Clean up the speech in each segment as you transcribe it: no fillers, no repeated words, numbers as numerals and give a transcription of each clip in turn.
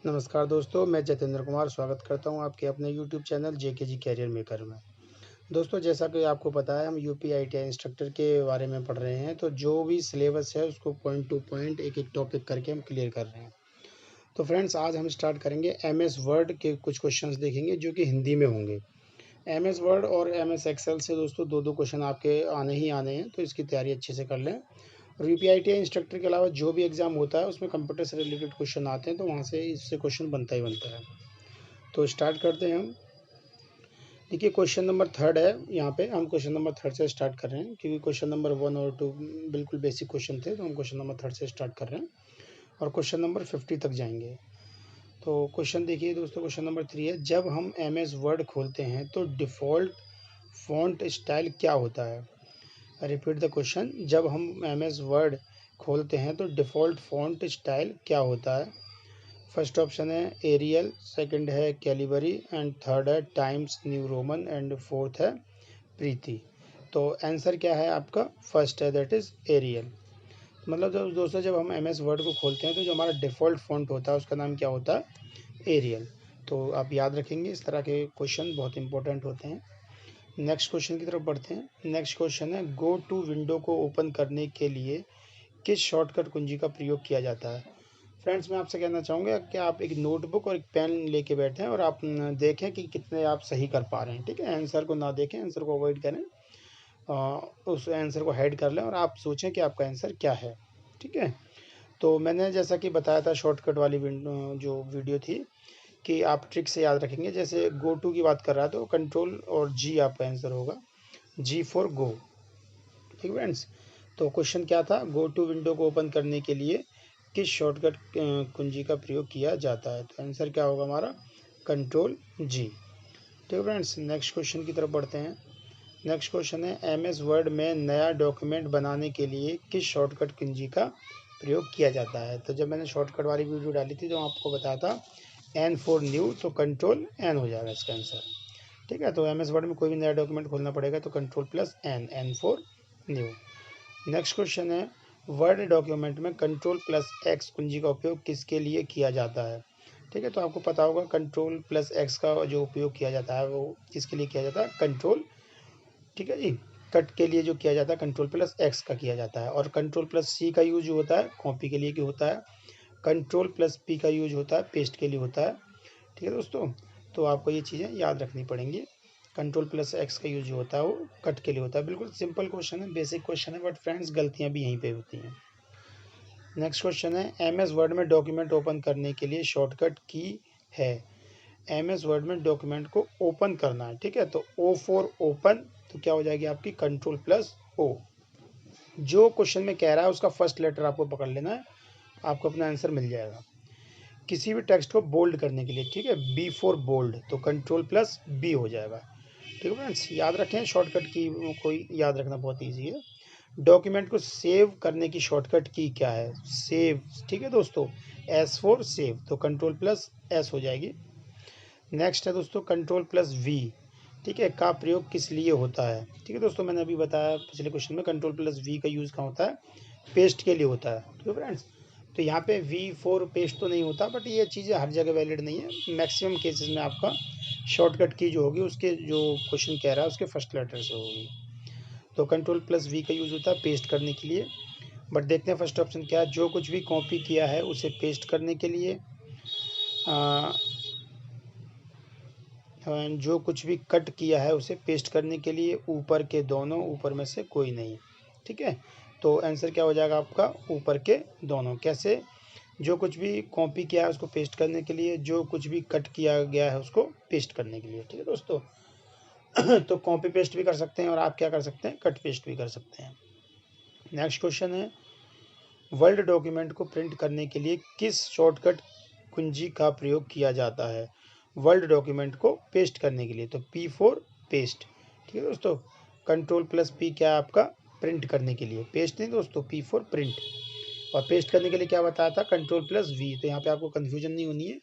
नमस्कार दोस्तों, मैं जितेंद्र कुमार स्वागत करता हूं आपके अपने यूट्यूब चैनल जेकेजी कैरियर मेकर में। दोस्तों, जैसा कि आपको पता है, हम यूपी आईटीआई इंस्ट्रक्टर के बारे में पढ़ रहे हैं। तो जो भी सिलेबस है उसको पॉइंट टू पॉइंट एक-एक टॉपिक करके हम क्लियर कर रहे हैं। तो फ्रेंड्स, आज हम स्टार्ट करेंगे एमएस वर्ड के कुछ क्वेश्चंस देखेंगे जो कि हिंदी में होंगे। एमएस वर्ड और एमएस एक्सेल से दोस्तों दो क्वेश्चन आपके आने ही आने हैं, तो इसकी तैयारी अच्छे से कर लें। और यूपीआईटीआई इंस्ट्रक्टर के अलावा जो भी एग्ज़ाम होता है उसमें कंप्यूटर से रिलेटेड क्वेश्चन आते हैं, तो वहाँ से इससे क्वेश्चन बनता ही बनता है। तो स्टार्ट करते हैं हम। देखिए, क्वेश्चन नंबर थर्ड है। यहाँ पे हम क्वेश्चन नंबर थर्ड से स्टार्ट कर रहे हैं, क्योंकि क्वेश्चन नंबर 1 और 2 बिल्कुल बेसिक क्वेश्चन थे, तो हम क्वेश्चन नंबर थर्ड से स्टार्ट कर रहे हैं और क्वेश्चन नंबर 50 तक जाएंगे। तो क्वेश्चन देखिए दोस्तों, क्वेश्चन नंबर 3 है, जब हम एमएस वर्ड खोलते हैं तो डिफ़ॉल्ट फ़ॉन्ट स्टाइल क्या होता है? Repeat the question. जब हम एमएस वर्ड खोलते हैं तो डिफ़ॉल्ट फ़ॉन्ट स्टाइल क्या होता है? फर्स्ट ऑप्शन है एरियल, सेकंड है कैलिबरी एंड थर्ड है times new Roman and fourth है प्रीति। तो आंसर क्या है आपका? फर्स्ट है, दैट इज़ एरियल। मतलब जब दोस्तों जब हम एम एस वर्ड को खोलते हैं तो जो हमारा डिफ़ॉल्ट फ़ॉन्ट होता है उसका नाम क्या होता है? एरियल। तो आप याद रखेंगे, इस तरह के क्वेश्चन बहुत इंपॉर्टेंट होते हैं। नेक्स्ट क्वेश्चन की तरफ बढ़ते हैं। नेक्स्ट क्वेश्चन है, गो टू विंडो को ओपन करने के लिए किस शॉर्टकट कुंजी का प्रयोग किया जाता है? फ्रेंड्स, मैं आपसे कहना चाहूँगा कि आप एक नोटबुक और एक पेन लेके बैठें और आप देखें कि कितने आप सही कर पा रहे हैं। ठीक है, आंसर को ना देखें, आंसर को अवॉइड करें, उस आंसर को हाइड कर लें और आप सोचें कि आपका आंसर क्या है। ठीक है, तो मैंने जैसा कि बताया था शॉर्टकट वाली जो वीडियो थी, कि आप ट्रिक से याद रखेंगे। जैसे गो टू की बात कर रहा है तो कंट्रोल और जी आपका आंसर होगा, जी फॉर गो। ठीक है फ्रेंड्स, तो क्वेश्चन क्या था? गो टू विंडो को ओपन करने के लिए किस शॉर्टकट कुंजी का प्रयोग किया जाता है? तो आंसर क्या होगा हमारा? कंट्रोल जी। ठीक है फ्रेंड्स, नेक्स्ट क्वेश्चन की तरफ बढ़ते हैं। नेक्स्ट क्वेश्चन है, एमएस वर्ड में नया डॉक्यूमेंट बनाने के लिए किस शॉर्टकट कुंजी का प्रयोग किया जाता है? तो जब मैंने शॉर्टकट वाली वीडियो डाली थी तो आपको बताया था एन फॉर न्यू, तो कंट्रोल एन हो जाएगा इसका आंसर। ठीक है, तो एमएस वर्ड में कोई भी नया डॉक्यूमेंट खोलना पड़ेगा तो control plus N, N for new. Next question है, वर्ड डॉक्यूमेंट में कंट्रोल प्लस एक्स कुंजी का उपयोग किसके लिए किया जाता है? ठीक है, तो आपको पता होगा कंट्रोल प्लस एक्स का जो उपयोग किया जाता है वो किसके लिए किया जाता है? कंट्रोल, ठीक है जी, कट के लिए जो किया जाता है कंट्रोल प्लस एक्स का किया जाता है। और कंट्रोल प्लस सी का यूज होता है कॉपी के लिए क्यों होता है। कंट्रोल प्लस पी का यूज होता है पेस्ट के लिए होता है। ठीक है दोस्तों, तो आपको ये चीज़ें याद रखनी पड़ेंगी। कंट्रोल प्लस एक्स का यूज होता है वो कट के लिए होता है। बिल्कुल सिंपल क्वेश्चन है, बेसिक क्वेश्चन है, बट फ्रेंड्स गलतियां भी यहीं पे होती हैं। नेक्स्ट क्वेश्चन है, एमएस वर्ड में डॉक्यूमेंट ओपन करने के लिए शॉर्टकट की है। एमएस वर्ड में डॉक्यूमेंट को ओपन करना है, ठीक है, तो ओ फॉर ओपन, तो क्या हो जाएगी आपकी? Control plus O. जो क्वेश्चन में कह रहा है उसका फर्स्ट लेटर आपको पकड़ लेना है, आपको अपना आंसर मिल जाएगा। किसी भी टेक्स्ट को बोल्ड करने के लिए, ठीक है, बी फॉर बोल्ड, तो कंट्रोल प्लस बी हो जाएगा। ठीक है फ्रेंड्स, याद रखें, शॉर्टकट की कोई याद रखना बहुत ईजी है। डॉक्यूमेंट को सेव करने की शॉर्टकट की क्या है? सेव। ठीक है दोस्तों, एस फॉर सेव, तो कंट्रोल प्लस एस हो जाएगी। नेक्स्ट है दोस्तों कंट्रोल प्लस वी, ठीक है, का प्रयोग किस लिए होता है? ठीक है दोस्तों, मैंने अभी बताया पिछले क्वेश्चन में कंट्रोल प्लस वी का यूज़ कहाँ होता है? पेस्ट के लिए होता है। ठीक है फ्रेंड्स, तो यहाँ पे वी फोर पेस्ट तो नहीं होता, बट ये चीज़ें हर जगह वैलिड नहीं है। मैक्सिमम केसेस में आपका शॉर्टकट की जो होगी उसके जो क्वेश्चन कह रहा है उसके फर्स्ट लेटर से होगी। तो कंट्रोल प्लस वी का यूज़ होता है पेस्ट करने के लिए। बट देखते हैं फर्स्ट ऑप्शन क्या है। जो कुछ भी कॉपी किया है उसे पेस्ट करने के लिए, जो कुछ भी कट किया है उसे पेस्ट करने के लिए, ऊपर के दोनों, ऊपर में से कोई नहीं। ठीक है, तो आंसर क्या हो जाएगा आपका? ऊपर के दोनों। कैसे? जो कुछ भी कॉपी किया है उसको पेस्ट करने के लिए, जो कुछ भी कट किया गया है उसको पेस्ट करने के लिए। ठीक है दोस्तों, तो कॉपी पेस्ट भी कर सकते हैं और आप क्या कर सकते हैं? कट पेस्ट भी कर सकते हैं। नेक्स्ट क्वेश्चन है, वर्ड डॉक्यूमेंट को प्रिंट करने के लिए किस शॉर्टकट कुंजी का प्रयोग किया जाता है? वर्ड डॉक्यूमेंट को पेस्ट करने के लिए, तो पी फॉर पेस्ट। ठीक है दोस्तों, कंट्रोल प्लस पी क्या है आपका? प्रिंट करने के लिए, पेस्ट नहीं दोस्तों, पी फॉर प्रिंट। और पेस्ट करने के लिए क्या बताया था? Control plus V. तो यहाँ पे आपको कन्फ्यूजन नहीं होनी है।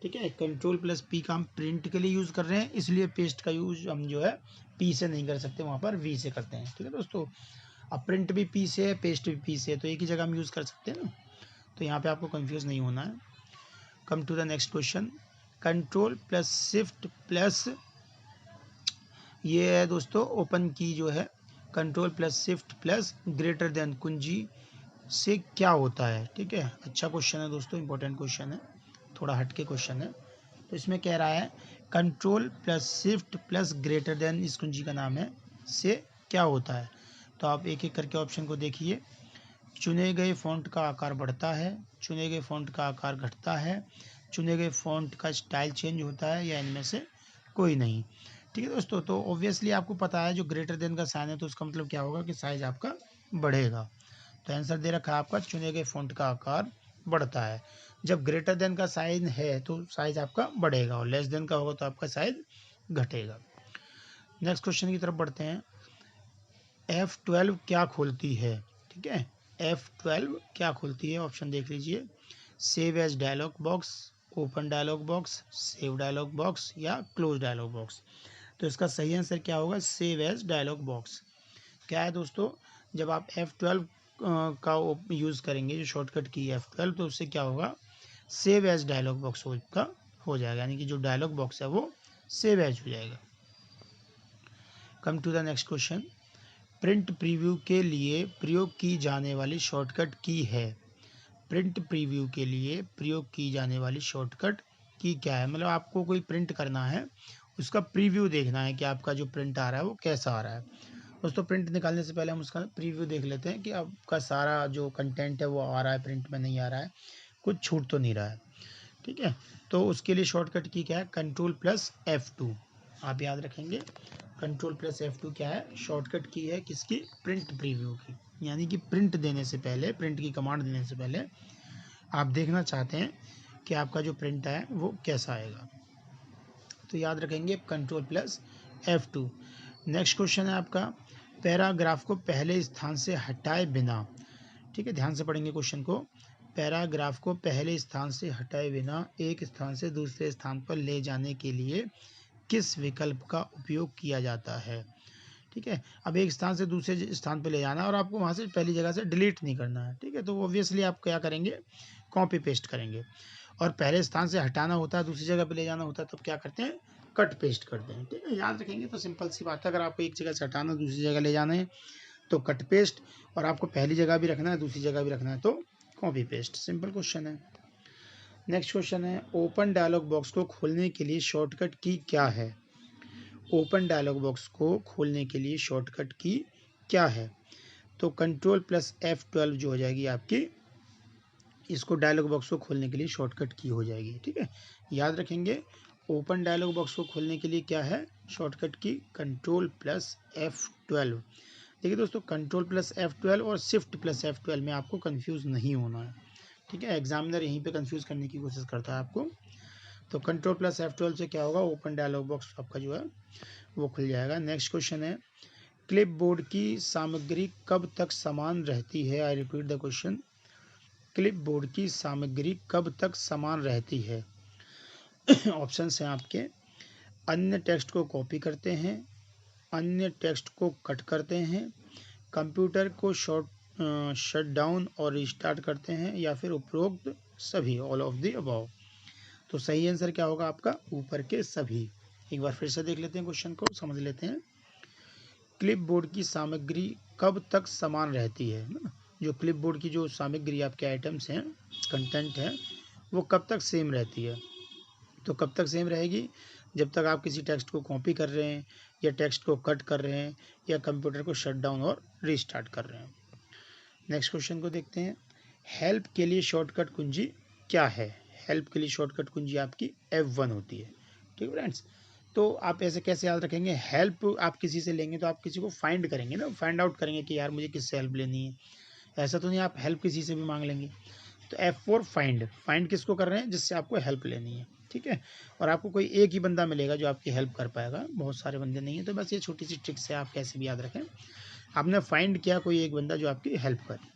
ठीक है, कंट्रोल प्लस पी का हम प्रिंट के लिए यूज़ कर रहे हैं, इसलिए पेस्ट का यूज हम जो है पी से नहीं कर सकते, वहाँ पर वी से करते हैं। ठीक है दोस्तों, अब प्रिंट भी पी से है, पेस्ट भी पी से है, तो एक ही जगह हम यूज़ कर सकते हैं ना, तो यहाँ पे आपको कंफ्यूज नहीं होना है। Come to the next question. Control plus shift plus, ये है दोस्तों ओपन की जो है, control plus shift plus greater than कुंजी से क्या होता है। ठीक है, अच्छा क्वेश्चन है दोस्तों, इंपॉर्टेंट क्वेश्चन है, थोड़ा हटके क्वेश्चन है। तो इसमें कह रहा है control plus shift plus greater then, इस कुंजी का नाम है, से क्या होता है। तो आप एक एक करके ऑप्शन को देखिए। चुने गए फ़ॉन्ट का आकार बढ़ता है, चुने गए फ़ॉन्ट का आकार घटता है, चुने गए फ़ॉन्ट का स्टाइल चेंज होता है, या इनमें से कोई नहीं। ठीक है दोस्तों, तो ऑब्वियसली आपको पता है जो ग्रेटर देन का साइन है तो उसका मतलब क्या होगा कि साइज आपका बढ़ेगा। तो आंसर दे रखा है आपका चुने गए फ़ॉन्ट का आकार बढ़ता है। जब ग्रेटर देन का साइन है तो साइज आपका बढ़ेगा, और लेस देन का होगा तो आपका साइज घटेगा। नेक्स्ट क्वेश्चन की तरफ बढ़ते हैं। F12 क्या खोलती है। ठीक है, F12 क्या खोलती है, ऑप्शन देख लीजिए। Save as dialog box, open dialog box, save dialog box, या क्लोज डायलॉग बॉक्स। तो इसका सही आंसर क्या होगा, सेव एज डायलॉग बॉक्स। क्या है दोस्तों, जब आप F12 का यूज़ करेंगे, जो शॉर्टकट की F12, तो उससे क्या होगा, सेव एज डायलॉग बॉक्स का हो जाएगा, यानी कि जो डायलॉग बॉक्स है वो सेव एज हो जाएगा। Come to the next question. Print preview के लिए प्रयोग की जाने वाली शॉर्टकट की है। प्रिंट प्रीव्यू के लिए प्रयोग की जाने वाली शॉर्टकट की क्या है, मतलब आपको कोई प्रिंट करना है, उसका प्रीव्यू देखना है कि आपका जो प्रिंट आ रहा है वो कैसा आ रहा है। दोस्तों प्रिंट निकालने से पहले हम उसका प्रीव्यू देख लेते हैं कि आपका सारा जो कंटेंट है वो आ रहा है, प्रिंट में नहीं आ रहा है, कुछ छूट तो नहीं रहा है। ठीक है, तो उसके लिए शॉर्टकट की क्या है, कंट्रोल प्लस F2। आप याद रखेंगे, कंट्रोल प्लस F2 क्या है, शॉर्टकट की है किसकी, प्रिंट प्रीव्यू की। यानी कि प्रिंट देने से पहले, प्रिंट की कमांड देने से पहले आप देखना चाहते हैं कि आपका जो प्रिंट है वो कैसा आएगा, तो याद रखेंगे control plus F2। Next question है आपका, पैराग्राफ को पहले स्थान से हटाए बिना। ठीक है, ध्यान से पढ़ेंगे क्वेश्चन को। पैराग्राफ को पहले स्थान से हटाए बिना एक स्थान से दूसरे स्थान पर ले जाने के लिए किस विकल्प का उपयोग किया जाता है। ठीक है, अब एक स्थान से दूसरे स्थान पर ले जाना है और आपको वहाँ से पहली जगह से डिलीट नहीं करना है। ठीक है, तो ऑब्वियसली आप क्या करेंगे, कॉपी पेस्ट करेंगे। और पहले स्थान से हटाना होता है, दूसरी जगह पे ले जाना होता है, तब क्या करते हैं, कट पेस्ट करते हैं। ठीक है, याद रखेंगे, तो सिंपल सी बात है, अगर आपको एक जगह से हटाना दूसरी जगह ले जाना है तो कट पेस्ट, और आपको पहली जगह भी रखना है दूसरी जगह भी रखना है तो कॉपी पेस्ट। सिंपल क्वेश्चन है। नेक्स्ट क्वेश्चन है, ओपन डायलॉग बॉक्स को खोलने के लिए शॉर्टकट की क्या है। ओपन डायलॉग बॉक्स को खोलने के लिए शॉर्टकट की क्या है, तो कंट्रोल प्लस F12 जो हो जाएगी आपकी, इसको डायलॉग बॉक्स को खोलने के लिए शॉर्टकट की हो जाएगी। ठीक है, याद रखेंगे, ओपन डायलॉग बॉक्स को खोलने के लिए क्या है, शॉर्टकट की कंट्रोल प्लस F12। देखिए दोस्तों, कंट्रोल प्लस F12 और शिफ्ट प्लस F12 में आपको कंफ्यूज नहीं होना है। ठीक है, एग्जामिनर यहीं पे कंफ्यूज करने की कोशिश करता है आपको। तो कंट्रोल प्लस F12 से क्या होगा, ओपन डायलॉग बॉक्स आपका जो है वो खुल जाएगा। नेक्स्ट क्वेश्चन है, क्लिपबोर्ड की सामग्री कब तक समान रहती है। I repeat the question, clipboard की सामग्री कब तक समान रहती है। ऑप्शंस हैं आपके, अन्य टेक्स्ट को कॉपी करते हैं, अन्य टेक्स्ट को कट करते हैं, कंप्यूटर को शट डाउन और रिस्टार्ट करते हैं, या फिर उपरोक्त सभी, ऑल ऑफ द अबव। तो सही आंसर क्या होगा आपका, ऊपर के सभी। एक बार फिर से देख लेते हैं क्वेश्चन को, समझ लेते हैं। क्लिपबोर्ड की सामग्री कब तक समान रहती है ना, जो क्लिपबोर्ड की जो सामग्री आपके आइटम्स हैं, कंटेंट हैं, वो कब तक सेम रहती है। तो कब तक सेम रहेगी, जब तक आप किसी टेक्स्ट को कॉपी कर रहे हैं, या टेक्स्ट को कट कर रहे हैं, या कंप्यूटर को शट डाउन और रीस्टार्ट कर रहे हैं। नेक्स्ट क्वेश्चन को देखते हैं, हेल्प के लिए शॉर्टकट कुंजी क्या है। हेल्प के लिए शॉर्टकट कुंजी आपकी F1 होती है। ठीक है फ्रेंड्स, तो आप ऐसे कैसे याद रखेंगे, हेल्प आप किसी से लेंगे तो आप किसी को फाइंड करेंगे ना, फाइंड आउट करेंगे कि यार मुझे किससे हेल्प लेनी है। ऐसा तो नहीं आप हेल्प किसी से भी मांग लेंगे। तो F4 फाइंड, फाइंड किसको कर रहे हैं, जिससे आपको हेल्प लेनी है। ठीक है, और आपको कोई एक ही बंदा मिलेगा जो आपकी हेल्प कर पाएगा, बहुत सारे बंदे नहीं है। तो बस ये छोटी सी ट्रिक से आप कैसे भी याद रखें, आपने फाइंड किया कोई एक बंदा जो आपकी हेल्प करे।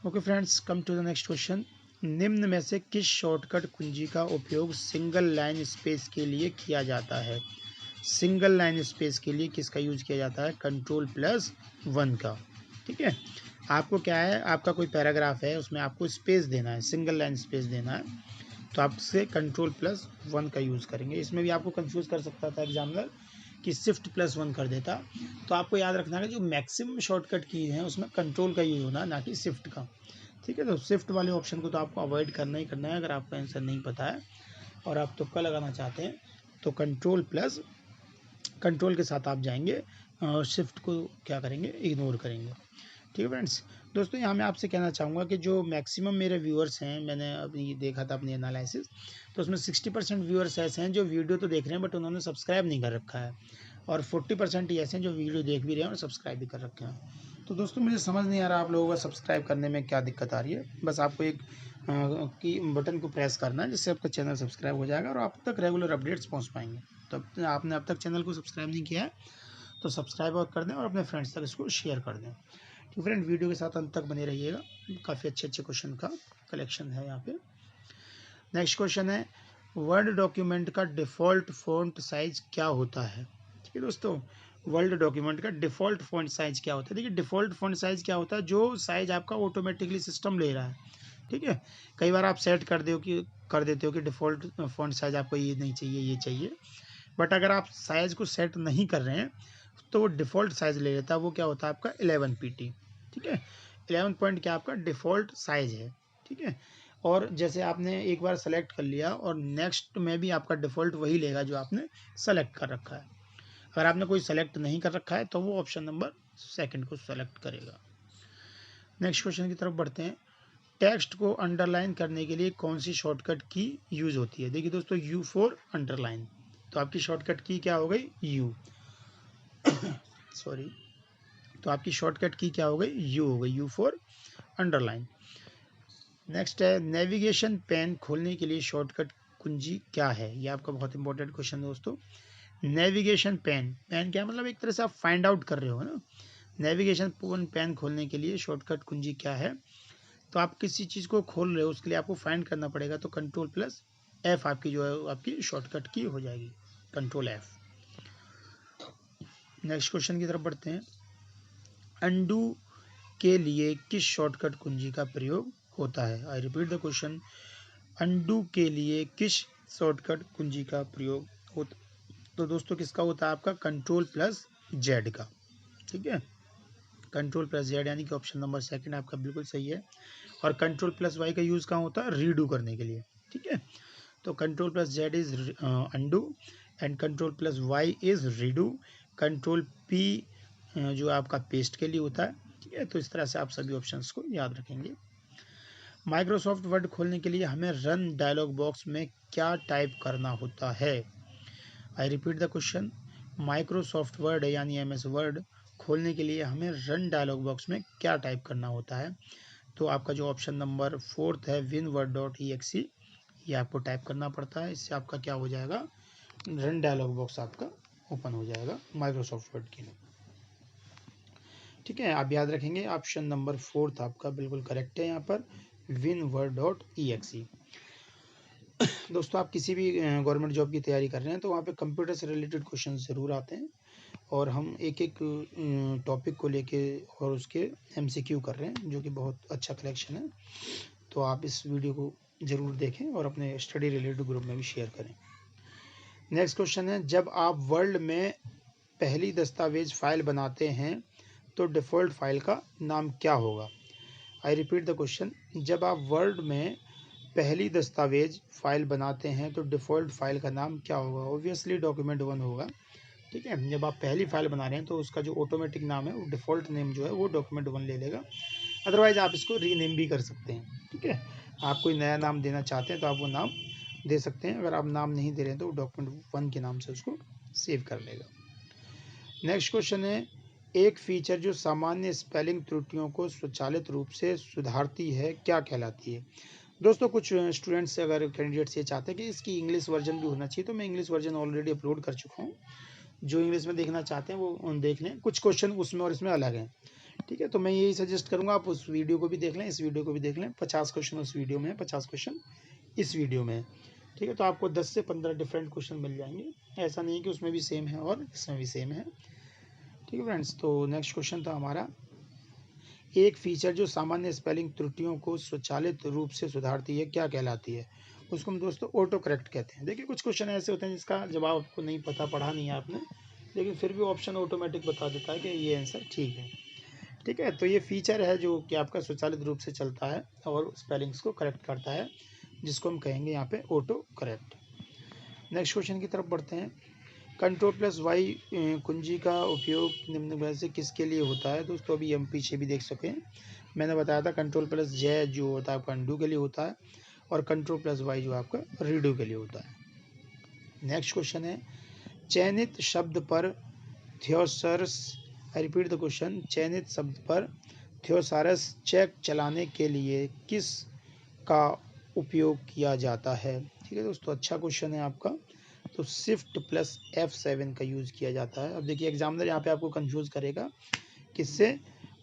Okay friends, come to the next question, निम्न में से किस शॉर्टकट कुंजी का उपयोग सिंगल लाइन स्पेस के लिए किया जाता है। सिंगल लाइन स्पेस के लिए किसका यूज किया जाता है, कंट्रोल प्लस 1 का। ठीक है, आपको क्या है, आपका कोई पैराग्राफ है उसमें आपको स्पेस देना है, सिंगल लाइन स्पेस देना है, तो आप इससे Ctrl+1 का यूज़ करेंगे। इसमें भी आपको कंफ्यूज कर सकता था एग्जामिनर कि Shift+1 कर देता। तो आपको याद रखना है कि जो मैक्सिमम शॉर्टकट की है उसमें कंट्रोल का यूज़ होना, ना कि शिफ्ट का। ठीक है, तो शिफ्ट वाले ऑप्शन को तो आपको अवॉइड करना ही करना है अगर आपको आंसर नहीं पता है और आप तुक्का लगाना चाहते हैं, तो कंट्रोल के साथ आप जाएंगे और शिफ्ट को क्या करेंगे, इग्नोर करेंगे। ठीक है फ्रेंड्स। दोस्तों यहाँ मैं आपसे कहना चाहूँगा कि जो मैक्सिमम मेरे व्यूअर्स हैं, मैंने अभी देखा था अपनी एनालिसिस, तो उसमें 60% व्यूअर्स ऐसे हैं जो वीडियो तो देख रहे हैं बट उन्होंने सब्सक्राइब नहीं कर रखा है, और 40% ही ऐसे हैं जो वीडियो देख भी रहे हैं और सब्सक्राइब भी कर रखे हैं। तो दोस्तों मुझे समझ नहीं आ रहा आप लोगों को सब्सक्राइब करने में क्या दिक्कत आ रही है। बस आपको एक की बटन को प्रेस करना है जिससे आपका चैनल सब्सक्राइब हो जाएगा और आप तक रेगुलर अपडेट्स पहुँच पाएंगे। तो आपने अब तक चैनल को सब्सक्राइब नहीं किया है तो सब्सक्राइब और कर दें और अपने फ्रेंड्स तक इसको शेयर कर दें। तो फ्रेंड वीडियो के साथ अंत तक बने रहिएगा, काफ़ी अच्छे क्वेश्चन का कलेक्शन है यहाँ पे। नेक्स्ट क्वेश्चन है, वर्ड डॉक्यूमेंट का डिफ़ॉल्ट फ़ॉन्ट साइज क्या होता है। ठीक है दोस्तों, वर्ड डॉक्यूमेंट का डिफ़ॉल्ट फ़ॉन्ट साइज क्या होता है। देखिए डिफ़ॉल्ट फ़ॉन्ट साइज क्या होता है, जो साइज आपका ऑटोमेटिकली सिस्टम ले रहा है। ठीक है, कई बार आप सेट कर देते हो कि डिफ़ॉल्ट फ़ॉन्ट साइज आपको ये नहीं चाहिए, ये चाहिए, बट अगर आप साइज़ को सेट नहीं कर रहे हैं तो वो डिफ़ॉल्ट साइज़ ले लेता है। वो क्या होता है आपका 11 PT। ठीक है, 11 पॉइंट क्या आपका डिफ़ॉल्ट साइज़ है। ठीक है, और जैसे आपने एक बार सेलेक्ट कर लिया और नेक्स्ट में भी आपका डिफ़ॉल्ट वही लेगा जो आपने सेलेक्ट कर रखा है। अगर आपने कोई सेलेक्ट नहीं कर रखा है तो वो ऑप्शन नंबर 2 को सेलेक्ट करेगा। नेक्स्ट क्वेश्चन की तरफ बढ़ते हैं। टेक्स्ट को अंडरलाइन करने के लिए कौन सी शॉर्टकट की यूज़ होती है। देखिए दोस्तों, U फॉर अंडरलाइन, तो आपकी शॉर्टकट की क्या हो गई, U। सॉरी, तो आपकी शॉर्टकट की क्या हो गई, U हो गई, U फॉर अंडरलाइन। नेक्स्ट है, नेविगेशन पेन खोलने के लिए शॉर्टकट कुंजी क्या है। ये आपका बहुत इंपॉर्टेंट क्वेश्चन दोस्तों। नेविगेशन पेन, पेन क्या मतलब, एक तरह से आप फाइंड आउट कर रहे हो ना। नेविगेशन पेन खोलने के लिए शॉर्टकट कुंजी क्या है, तो आप किसी चीज़ को खोल रहे हो उसके लिए आपको फाइंड करना पड़ेगा, तो Ctrl+F आपकी जो है आपकी शॉर्टकट की हो जाएगी, Ctrl+F। नेक्स्ट क्वेश्चन की तरफ बढ़ते हैं। अंडू के लिए किस शॉर्टकट कुंजी का प्रयोग होता है। I repeat the question, undo के लिए किस शॉर्टकट कुंजी का प्रयोग होता, तो दोस्तों किसका होता है आपका Ctrl+Z का। ठीक है, Ctrl+Z यानी कि ऑप्शन नंबर 2 आपका बिल्कुल सही है। और Ctrl+Y का यूज़ कहाँ होता है, रीडू करने के लिए। ठीक है, तो Ctrl+Z is undo and Ctrl+Y is redo, Ctrl+P जो आपका पेस्ट के लिए होता है। ठीक है, तो इस तरह से आप सभी ऑप्शंस को याद रखेंगे। माइक्रोसॉफ्ट वर्ड खोलने के लिए हमें रन डायलॉग बॉक्स में क्या टाइप करना होता है। I repeat the question, Microsoft word यानी MS वर्ड खोलने के लिए हमें रन डायलॉग बॉक्स में क्या टाइप करना होता है, तो आपका जो ऑप्शन नंबर 4 है winword.exe, ये आपको टाइप करना पड़ता है। इससे आपका क्या हो जाएगा, रन डायलॉग बॉक्स आपका ओपन हो जाएगा माइक्रोसॉफ्ट वर्ड के लिए। ठीक है, आप याद रखेंगे ऑप्शन नंबर 4 आपका बिल्कुल करेक्ट है यहाँ पर, winword.exe। दोस्तों आप किसी भी गवर्नमेंट जॉब की तैयारी कर रहे हैं तो वहाँ पे कंप्यूटर से रिलेटेड क्वेश्चन ज़रूर आते हैं, और हम एक एक टॉपिक को लेके और उसके MCQ कर रहे हैं, जो कि बहुत अच्छा कलेक्शन है। तो आप इस वीडियो को ज़रूर देखें और अपने स्टडी रिलेटेड ग्रुप में भी शेयर करें। नेक्स्ट क्वेश्चन है, जब आप वर्ल्ड में पहली दस्तावेज फाइल बनाते हैं तो डिफ़ॉल्ट फाइल का नाम क्या होगा। आई रिपीट द क्वेश्चन, जब आप वर्ड में पहली दस्तावेज फाइल बनाते हैं तो डिफ़ॉल्ट फाइल का नाम क्या होगा। ऑब्वियसली document1 होगा। ठीक है, जब आप पहली फाइल बना रहे हैं तो उसका जो ऑटोमेटिक नाम है वो डिफ़ॉल्ट नेम जो है वो document1 ले लेगा। अदरवाइज़ आप इसको रीनेम भी कर सकते हैं। ठीक है, आप कोई नया नाम देना चाहते हैं तो आप वो नाम दे सकते हैं। अगर आप नाम नहीं दे रहे हैं तो document1 के नाम से उसको सेव कर लेगा। नेक्स्ट क्वेश्चन है, एक फीचर जो सामान्य स्पेलिंग त्रुटियों को स्वचालित रूप से सुधारती है क्या कहलाती है। दोस्तों कुछ स्टूडेंट्स अगर कैंडिडेट्स ये चाहते हैं कि इसकी इंग्लिश वर्जन भी होना चाहिए, तो मैं इंग्लिश वर्जन ऑलरेडी अपलोड कर चुका हूँ। जो इंग्लिश में देखना चाहते हैं वो देख लें, कुछ क्वेश्चन उसमें और इसमें अलग हैं। ठीक है, तो मैं यही सजेस्ट करूँगा आप उस वीडियो को भी देख लें, इस वीडियो को भी देख लें। 50 क्वेश्चन उस वीडियो में है, 50 क्वेश्चन इस वीडियो में है। ठीक है, तो आपको 10 से 15 डिफरेंट क्वेश्चन मिल जाएंगे। ऐसा नहीं है कि उसमें भी सेम है और इसमें भी सेम है। ठीक है फ्रेंड्स, तो नेक्स्ट क्वेश्चन था हमारा, एक फीचर जो सामान्य स्पेलिंग त्रुटियों को स्वचालित रूप से सुधारती है क्या कहलाती है? उसको हम दोस्तों ऑटो करेक्ट कहते हैं। देखिए कुछ क्वेश्चन ऐसे होते हैं जिसका जवाब आपको नहीं पता, पढ़ा नहीं है आपने, लेकिन फिर भी ऑप्शन ऑटोमेटिक बता देता है कि ये आंसर ठीक है। ठीक है, तो ये फीचर है जो कि आपका स्वचालित रूप से चलता है और स्पेलिंग्स को करेक्ट करता है, जिसको हम कहेंगे यहाँ पे ऑटो करेक्ट। नेक्स्ट क्वेश्चन की तरफ बढ़ते हैं। कंट्रोल प्लस वाई कुंजी का उपयोग निम्न में से किसके लिए होता है? दोस्तों अभी हम पीछे भी देख सकें, मैंने बताया था कंट्रोल प्लस जे जो होता है आपका अंडू के लिए होता है, और कंट्रोल प्लस वाई जो आपका रीडू के लिए होता है। नेक्स्ट क्वेश्चन है, चयनित शब्द पर थियोसॉरस, आई रिपीट द क्वेश्चन, चयनित शब्द पर थियोसॉरस चेक चलाने के लिए किस का उपयोग किया जाता है? ठीक है दोस्तों, अच्छा क्वेश्चन है आपका। तो शिफ्ट प्लस F7 का यूज़ किया जाता है। अब देखिए एग्जामिनर यहाँ पे आपको कंफ्यूज करेगा किससे,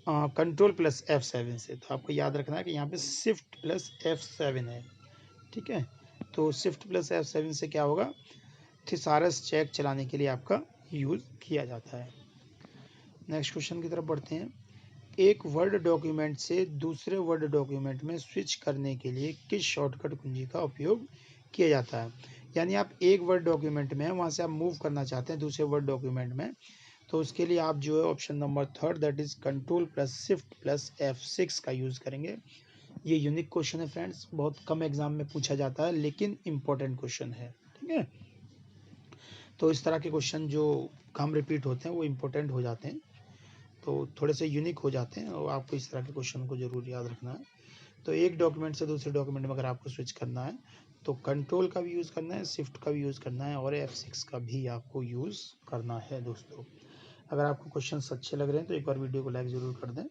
कंट्रोल प्लस F7 से। तो आपको याद रखना है कि यहाँ पे शिफ्ट प्लस F7 है। ठीक है, तो शिफ्ट प्लस F7 से क्या होगा, थिसारस चेक चलाने के लिए आपका यूज़ किया जाता है। नेक्स्ट क्वेश्चन की तरफ बढ़ते हैं। एक वर्ड डॉक्यूमेंट से दूसरे वर्ड डॉक्यूमेंट में स्विच करने के लिए किस शॉर्टकट कुंजी का उपयोग किया जाता है? यानी आप एक वर्ड डॉक्यूमेंट में वहाँ से आप मूव करना चाहते हैं दूसरे वर्ड डॉक्यूमेंट में, तो उसके लिए आप जो है option number third that is control plus shift plus F6 का यूज़ करेंगे। ये यूनिक क्वेश्चन है फ्रेंड्स, बहुत कम एग्जाम में पूछा जाता है लेकिन इंपॉर्टेंट क्वेश्चन है। ठीक है, तो इस तरह के क्वेश्चन जो कम रिपीट होते हैं वो इम्पोर्टेंट हो जाते हैं, तो थोड़े से यूनिक हो जाते हैं, और आपको इस तरह के क्वेश्चन को जरूर याद रखना है। तो एक डॉक्यूमेंट से दूसरे डॉक्यूमेंट में अगर आपको स्विच करना है तो कंट्रोल का भी यूज़ करना है, शिफ्ट का भी यूज़ करना है, और F6 का भी आपको यूज़ करना है। दोस्तों अगर आपको क्वेश्चन अच्छे लग रहे हैं तो एक बार वीडियो को लाइक ज़रूर कर दें।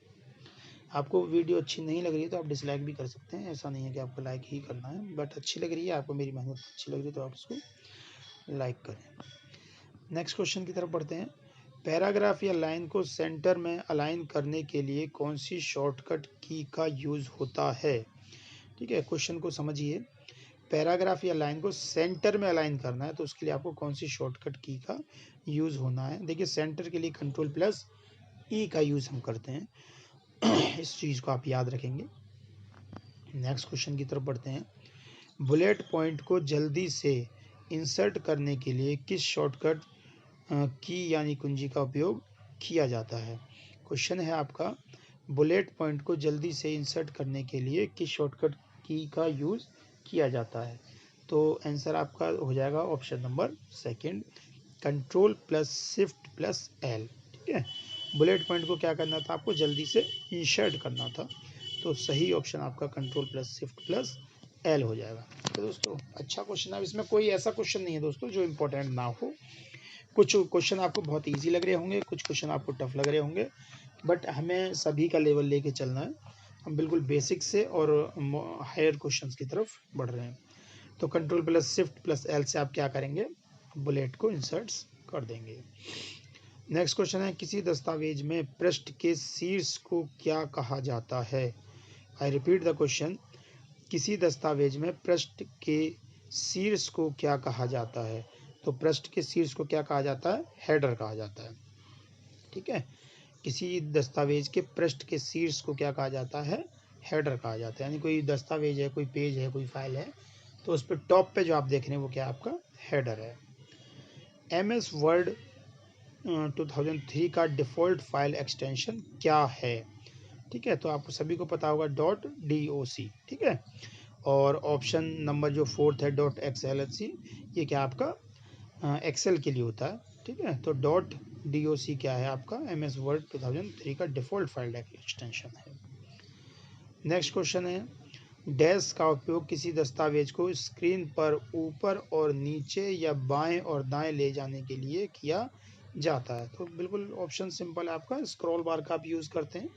आपको वीडियो अच्छी नहीं लग रही है तो आप डिसलाइक भी कर सकते हैं, ऐसा नहीं है कि आपको लाइक ही करना है, बट अच्छी लग रही है आपको, मेरी मेहनत अच्छी लग रही है तो आप इसको लाइक करें। नेक्स्ट क्वेश्चन की तरफ बढ़ते हैं। पैराग्राफ या लाइन को सेंटर में अलाइन करने के लिए कौन सी शॉर्टकट की का यूज़ होता है? ठीक है, क्वेश्चन को समझिए। पैराग्राफ या लाइन को सेंटर में अलाइन करना है तो उसके लिए आपको कौन सी शॉर्टकट की का यूज़ होना है? देखिए सेंटर के लिए कंट्रोल प्लस ई का यूज़ हम करते हैं इस चीज़ को आप याद रखेंगे। नेक्स्ट क्वेश्चन की तरफ बढ़ते हैं। बुलेट पॉइंट को जल्दी से इंसर्ट करने के लिए किस शॉर्टकट की यानी कुंजी का उपयोग किया जाता है? क्वेश्चन है आपका, बुलेट पॉइंट को जल्दी से इंसर्ट करने के लिए किस शॉर्टकट की का यूज़ किया जाता है? तो आंसर आपका हो जाएगा option number second, control plus shift plus L. ठीक है, बुलेट पॉइंट को क्या करना था, आपको जल्दी से इंसर्ट करना था, तो सही ऑप्शन आपका control plus shift plus L हो जाएगा। तो दोस्तों अच्छा क्वेश्चन है, इसमें कोई ऐसा क्वेश्चन नहीं है दोस्तों जो इम्पोर्टेंट ना हो। कुछ क्वेश्चन आपको बहुत इजी लग रहे होंगे, कुछ क्वेश्चन आपको टफ लग रहे होंगे, बट हमें सभी का लेवल लेके चलना है। हम बिल्कुल बेसिक से और हायर क्वेश्चंस की तरफ बढ़ रहे हैं। तो control plus shift plus L से आप क्या करेंगे, बुलेट को इंसर्ट्स कर देंगे। नेक्स्ट क्वेश्चन है, किसी दस्तावेज में पृष्ठ के शीर्ष को क्या कहा जाता है? आई रिपीट द क्वेश्चन, किसी दस्तावेज में पृष्ठ के शीर्ष को क्या कहा जाता है? तो पृष्ठ के शीर्ष को क्या कहा जाता है, हेडर कहा जाता है। ठीक है, किसी दस्तावेज के पृष्ठ के शीर्ष को क्या कहा जाता है, हेडर कहा जाता है। यानी कोई दस्तावेज है, कोई पेज है, कोई फाइल है, तो उस पर टॉप पे जो आप देख रहे हैं वो क्या आपका हेडर है। MS वर्ड 2003 का डिफ़ॉल्ट फाइल एक्सटेंशन क्या है? ठीक है, तो आपको सभी को पता होगा .doc। ठीक है, और ऑप्शन नंबर जो फोर्थ है .xlsc, ये क्या आपका एक्सेल के लिए होता है। ठीक है, तो .doc क्या है आपका MS वर्ड 2003 का डिफ़ॉल्ट फाइल एक्सटेंशन है। नेक्स्ट क्वेश्चन है, डैश का उपयोग किसी दस्तावेज को स्क्रीन पर ऊपर और नीचे या बाएं और दाएं ले जाने के लिए किया जाता है? तो बिल्कुल ऑप्शन सिंपल है आपका, स्क्रॉल बार का आप यूज़ करते हैं।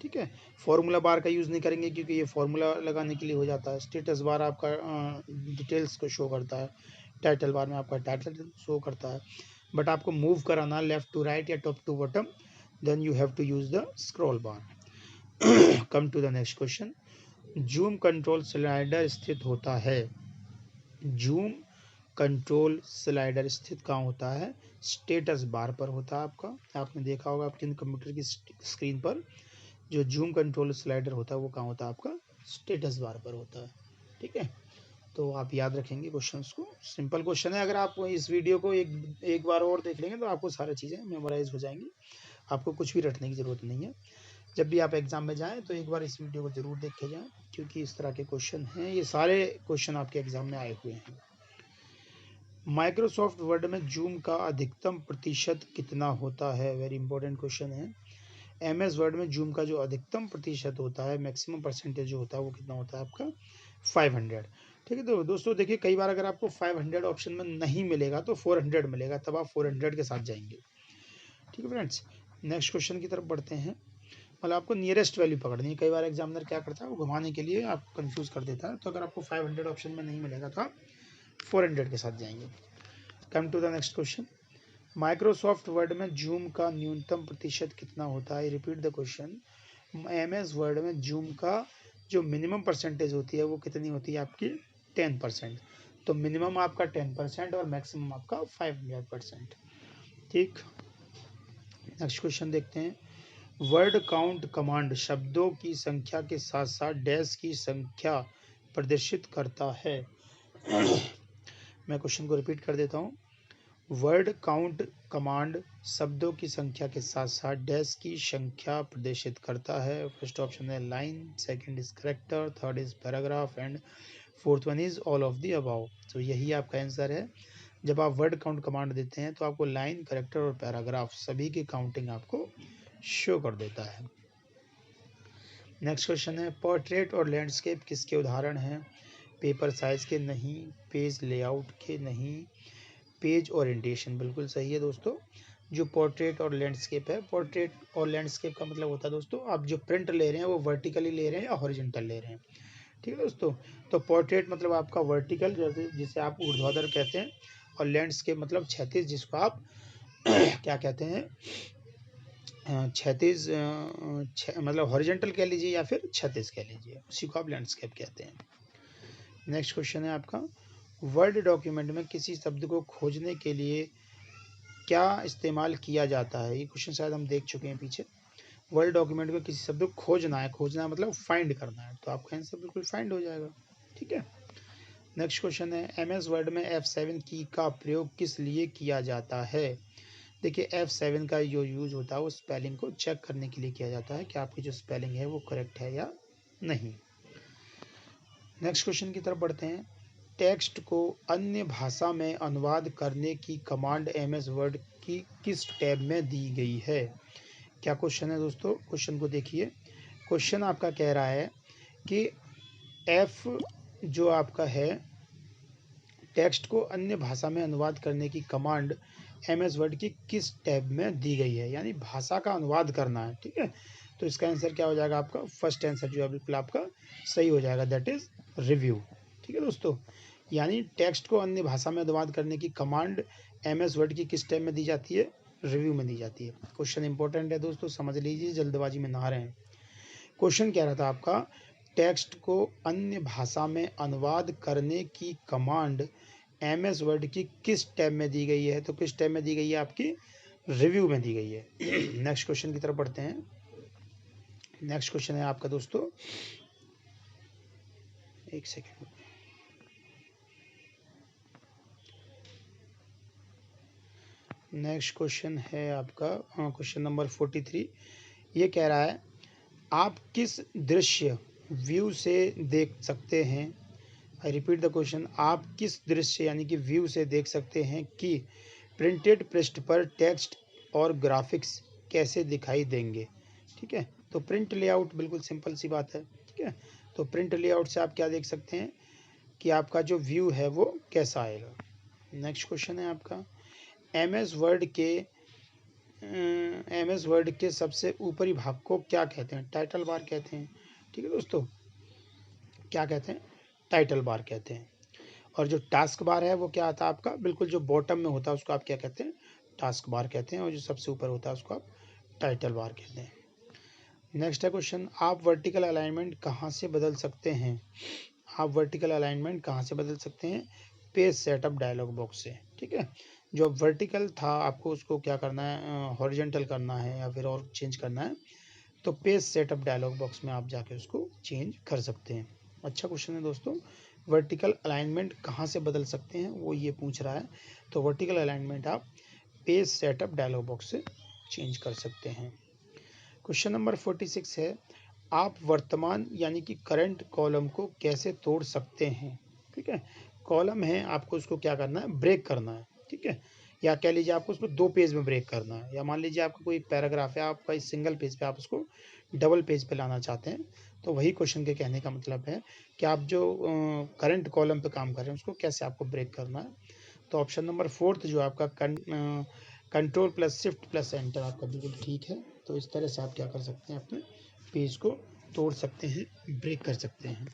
ठीक है, फॉर्मूला बार का यूज़ नहीं करेंगे क्योंकि ये फॉर्मूला लगाने के लिए हो जाता है। स्टेटस बार आपका डिटेल्स को शो करता है, टाइटल बार में आपका टाइटल शो करता है, बट आपको मूव कराना लेफ्ट टू राइट या top to bottom, then you have to use the scroll bar. Come to the next question, zoom control slider स्थित होता है? जूम कंट्रोल स्लाइडर स्थित कहाँ होता है? स्टेटस बार पर होता है आपका। आपने देखा होगा आपके कंप्यूटर की स्क्रीन पर जो जूम कंट्रोल स्लाइडर होता है वो कहाँ होता है आपका स्टेटस बार पर होता है। ठीक है, तो आप याद रखेंगे क्वेश्चंस को, सिंपल क्वेश्चन है। अगर आप इस वीडियो को एक बार और देख लेंगे तो आपको सारी चीज़ें मेमोराइज हो जाएंगी, आपको कुछ भी रटने की ज़रूरत नहीं है। जब भी आप एग्ज़ाम में जाएं तो एक बार इस वीडियो को ज़रूर देख के जाएं, क्योंकि इस तरह के क्वेश्चन हैं, ये सारे क्वेश्चन आपके एग्ज़ाम में आए हुए हैं। माइक्रोसॉफ्ट वर्ड में जूम का अधिकतम प्रतिशत कितना होता है, वेरी इंपॉर्टेंट क्वेश्चन है। MS वर्ड में जूम का जो अधिकतम प्रतिशत होता है, मैक्सिमम परसेंटेज जो होता है वो कितना होता है आपका 500। ठीक है, तो दोस्तों देखिए, कई बार अगर आपको 500 ऑप्शन में नहीं मिलेगा तो 400 मिलेगा, तब आप 400 के साथ जाएंगे। ठीक है फ्रेंड्स, नेक्स्ट क्वेश्चन की तरफ बढ़ते हैं। मतलब आपको नियरेस्ट वैल्यू पकड़नी है। कई बार एग्जामिनर क्या करता है, वो घुमाने के लिए आपको कंफ्यूज कर देता है। तो अगर आपको 500 ऑप्शन में नहीं मिलेगा तो आप 400 के साथ जाएंगे। Come to the next question. Microsoft word में जूम का न्यूनतम प्रतिशत कितना होता है, repeat the question. MS word में जूम का जो मिनिमम परसेंटेज होती है वो कितनी होती है आपकी 10%। तो मिनिमम आपका 10% और मैक्सिमम आपका 500%। ठीक, नेक्स्ट क्वेश्चन देखते हैं। वर्ड काउंट कमांड शब्दों की संख्या के साथ साथ डैश की संख्या प्रदर्शित करता है। मैं क्वेश्चन को रिपीट कर देता हूँ। वर्ड काउंट कमांड शब्दों की संख्या के साथ साथ डैश की संख्या प्रदर्शित करता है। फर्स्ट ऑप्शन है line, second is character, third is paragraph and fourth one is all of the above. तो यही आपका आंसर है। जब आप वर्ड काउंट कमांड देते हैं तो आपको लाइन, करेक्टर और पैराग्राफ सभी की काउंटिंग आपको शो कर देता है। नेक्स्ट क्वेश्चन है, पोर्ट्रेट और लैंडस्केप किसके उदाहरण हैं? पेपर साइज के नहीं, पेज लेआउट के नहीं, पेज ओरिएंटेशन। बिल्कुल सही है दोस्तों। जो पोर्ट्रेट और लैंडस्केप है, पोर्ट्रेट और लैंडस्केप का मतलब होता है दोस्तों, आप जो प्रिंट ले रहे हैं वो वर्टिकली ले रहे हैं या हॉरिजॉन्टल ले रहे हैं। ठीक है दोस्तों, तो पोर्ट्रेट मतलब आपका वर्टिकल, जिसे आप ऊर्ध्वाधर कहते हैं, और लैंडस्केप मतलब क्षैतिज, जिसको आप क्या कहते हैं, क्षैतिज, मतलब हॉरिजॉन्टल कह लीजिए या फिर क्षैतिज कह लीजिए, उसी को आप लैंडस्केप कहते हैं। नेक्स्ट क्वेश्चन है आपका, वर्ड डॉक्यूमेंट में किसी शब्द को खोजने के लिए क्या इस्तेमाल किया जाता है? ये क्वेश्चन शायद हम देख चुके हैं पीछे। वर्ड डॉक्यूमेंट में किसी शब्द को खोजना है, खोजना मतलब फाइंड करना है, तो आपका आंसर बिल्कुल फाइंड हो जाएगा। ठीक है, नेक्स्ट क्वेश्चन है, MS वर्ड में F7 की का प्रयोग किस लिए किया जाता है? देखिए, F7 का जो यूज होता है वो स्पेलिंग को चेक करने के लिए किया जाता है कि आपकी जो स्पेलिंग है वो करेक्ट है या नहीं। नेक्स्ट क्वेश्चन की तरफ बढ़ते हैं। टेक्स्ट को अन्य भाषा में अनुवाद करने की कमांड MS वर्ड की किस टैब में दी गई है? क्या क्वेश्चन है दोस्तों, क्वेश्चन को देखिए। क्वेश्चन आपका कह रहा है कि F जो आपका है, टेक्स्ट को अन्य भाषा में अनुवाद करने की कमांड MS वर्ड की किस टैब में दी गई है, यानी भाषा का अनुवाद करना है। ठीक है, तो इसका आंसर क्या हो जाएगा आपका, फर्स्ट आंसर जो है बिल्कुल आपका सही हो जाएगा, दैट इज रिव्यू। ठीक है दोस्तों, यानी टेक्स्ट को अन्य भाषा में अनुवाद करने की कमांड MS वर्ड की किस टैब में दी जाती है, रिव्यू में दी जाती है। क्वेश्चन इंपॉर्टेंट है दोस्तों, समझ लीजिए, जल्दबाजी में ना रहें। क्वेश्चन कह रहा था आपका, टेक्स्ट को अन्य भाषा में अनुवाद करने की कमांड MS वर्ड की किस टैब में दी गई है? तो किस टैब में दी गई है, आपकी रिव्यू में दी गई है। नेक्स्ट क्वेश्चन की तरफ बढ़ते हैं। नेक्स्ट क्वेश्चन है आपका दोस्तों, एक सेकेंड, नेक्स्ट क्वेश्चन है आपका क्वेश्चन नंबर 43। ये कह रहा है, आप किस दृश्य व्यू से देख सकते हैं? आई रिपीट द क्वेश्चन, आप किस दृश्य यानी कि व्यू से देख सकते हैं कि प्रिंटेड पृष्ठ पर टेक्स्ट और ग्राफिक्स कैसे दिखाई देंगे? ठीक है, तो प्रिंट लेआउट, बिल्कुल सिंपल सी बात है। ठीक है, तो प्रिंट लेआउट से आप क्या देख सकते हैं कि आपका जो व्यू है वो कैसा आएगा। नेक्स्ट क्वेश्चन है आपका, MS वर्ड के सबसे ऊपरी भाग को क्या कहते हैं? टाइटल बार कहते हैं। ठीक है दोस्तों, क्या कहते हैं? टाइटल बार कहते हैं। और जो टास्क बार है वो क्या आता है आपका, बिल्कुल जो बॉटम में होता है उसको आप क्या कहते हैं, टास्क बार कहते हैं, और जो सबसे ऊपर होता है उसको आप टाइटल बार कहते हैं। नेक्स्ट है क्वेश्चन, आप वर्टिकल अलाइनमेंट कहाँ से बदल सकते हैं? आप वर्टिकल अलाइनमेंट कहाँ से बदल सकते हैं? पेज सेटअप डायलॉग बॉक्स से। ठीक है, जो वर्टिकल था आपको उसको क्या करना है, हॉरिजॉन्टल करना है या फिर और चेंज करना है, तो पेज सेटअप डायलॉग बॉक्स में आप जाके उसको चेंज कर सकते हैं। अच्छा क्वेश्चन है दोस्तों। वर्टिकल अलाइनमेंट कहाँ से बदल सकते हैं, वो ये पूछ रहा है। तो वर्टिकल अलाइनमेंट आप पेज सेटअप डायलॉग बॉक्स से चेंज कर सकते हैं। क्वेश्चन नंबर 46 है, आप वर्तमान यानी कि करंट कॉलम को कैसे तोड़ सकते हैं। ठीक है, कॉलम है, आपको उसको क्या करना है, ब्रेक करना है। ठीक है, या कह लीजिए आपको उसको 2 पेज में ब्रेक करना है, या मान लीजिए आपका कोई पैराग्राफ है, आपका इस सिंगल पेज पे आप उसको डबल पेज पे लाना चाहते हैं। तो वही क्वेश्चन के कहने का मतलब है कि आप जो करंट कॉलम पे काम कर रहे हैं उसको कैसे आपको ब्रेक करना है। तो ऑप्शन नंबर 4 जो आपका control plus shift plus enter आपका बिल्कुल ठीक है। तो इस तरह से आप क्या कर सकते हैं, अपने पेज को तोड़ सकते हैं, ब्रेक कर सकते हैं।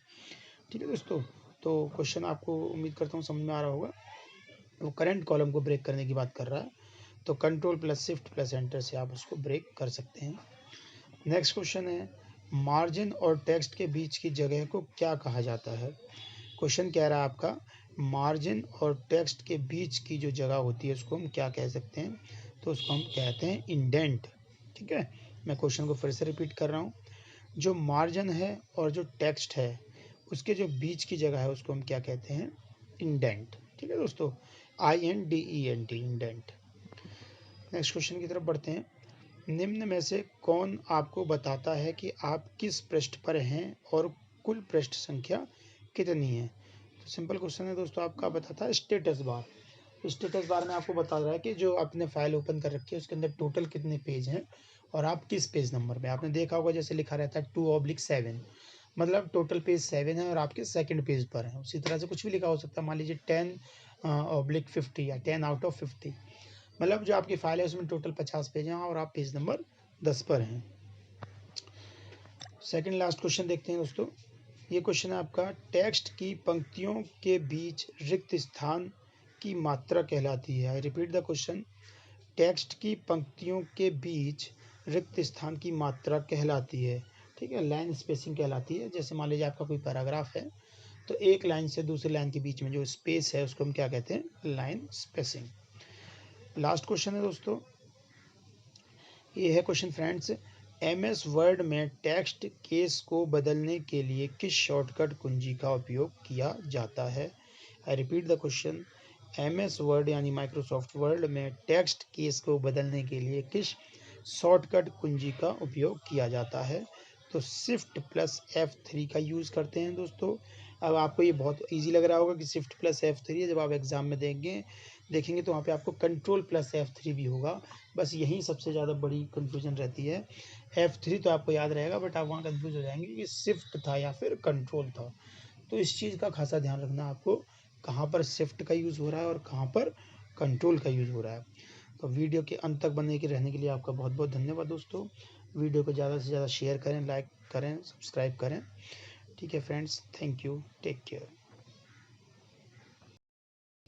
ठीक है दोस्तों, तो क्वेश्चन आपको उम्मीद करता हूँ समझ में आ रहा होगा। वो करंट कॉलम को ब्रेक करने की बात कर रहा है, तो control plus shift plus enter से आप उसको ब्रेक कर सकते हैं। नेक्स्ट क्वेश्चन है, मार्जिन और टेक्स्ट के बीच की जगह को क्या कहा जाता है। क्वेश्चन कह रहा है आपका, मार्जिन और टेक्स्ट के बीच की जो जगह होती है उसको हम क्या कह सकते हैं। तो उसको हम कहते हैं इंडेंट। ठीक है, मैं क्वेश्चन को फिर से रिपीट कर रहा हूँ। जो मार्जिन है और जो टेक्स्ट है उसके जो बीच की जगह है उसको हम क्या कहते हैं, इंडेंट। ठीक है दोस्तों, INDENT, इंडेंट। नेक्स्ट क्वेश्चन की तरफ बढ़ते हैं। निम्न में से कौन आपको बताता है कि आप किस पृष्ठ पर हैं और कुल पृष्ठ संख्या कितनी है। तो सिंपल क्वेश्चन है दोस्तों, आपका बताता है स्टेटस बार। स्टेटस बार में आपको बता रहा है कि जो आपने फाइल ओपन कर रखी है उसके अंदर टोटल कितने पेज हैं और आप किस पेज नंबर पे। आपने देखा होगा जैसे लिखा रहता है 2/7, मतलब टोटल पेज 7 है और आपके सेकंड पेज पर है। उसी तरह से कुछ भी लिखा हो सकता है, मान लीजिए 10/50 या 10/50, मतलब जो आपकी फाइल है उसमें टोटल 50 पेज हैं और आप पेज नंबर 10 पर हैं। सेकंड लास्ट क्वेश्चन देखते हैं दोस्तों। ये क्वेश्चन है आपका, टेक्स्ट की पंक्तियों के बीच रिक्त स्थान की मात्रा कहलाती है। I repeat the question, text की पंक्तियों के बीच रिक्त स्थान की मात्रा कहलाती है। ठीक है, लाइन स्पेसिंग कहलाती है। जैसे मान लीजिए आपका कोई पैराग्राफ है तो एक लाइन से दूसरी लाइन के बीच में जो स्पेस है उसको हम क्या कहते हैं, लाइन स्पेसिंग। लास्ट क्वेश्चन है दोस्तों, ये है क्वेश्चन फ्रेंड्स, MS वर्ड में टेक्स्ट केस को बदलने के लिए किस शॉर्टकट कुंजी का उपयोग किया जाता है। I repeat the question, MS word यानी माइक्रोसॉफ्ट वर्ड में टेक्स्ट केस को बदलने के लिए किस शॉर्टकट कुंजी का उपयोग किया जाता है। तो शिफ्ट प्लस F3 का यूज़ करते हैं दोस्तों। अब आपको ये बहुत इजी लग रहा होगा कि शिफ्ट प्लस F3 है, जब आप एग्ज़ाम में देखेंगे तो वहाँ पे आपको कंट्रोल प्लस F3 भी होगा। बस यही सबसे ज़्यादा बड़ी कन्फ्यूजन रहती है। F3 तो आपको याद रहेगा, बट आप वहाँ कन्फ्यूज हो जाएंगे कि शिफ्ट था या फिर कंट्रोल था। तो इस चीज़ का खासा ध्यान रखना आपको, कहाँ पर शिफ्ट का यूज़ हो रहा है और कहाँ पर कंट्रोल का यूज़ हो रहा है। तो वीडियो के अंत तक बने के रहने के लिए आपका बहुत बहुत धन्यवाद दोस्तों। वीडियो को ज़्यादा से ज़्यादा शेयर करें, लाइक करें, सब्सक्राइब करें। ठीक है friends, thank you, take care.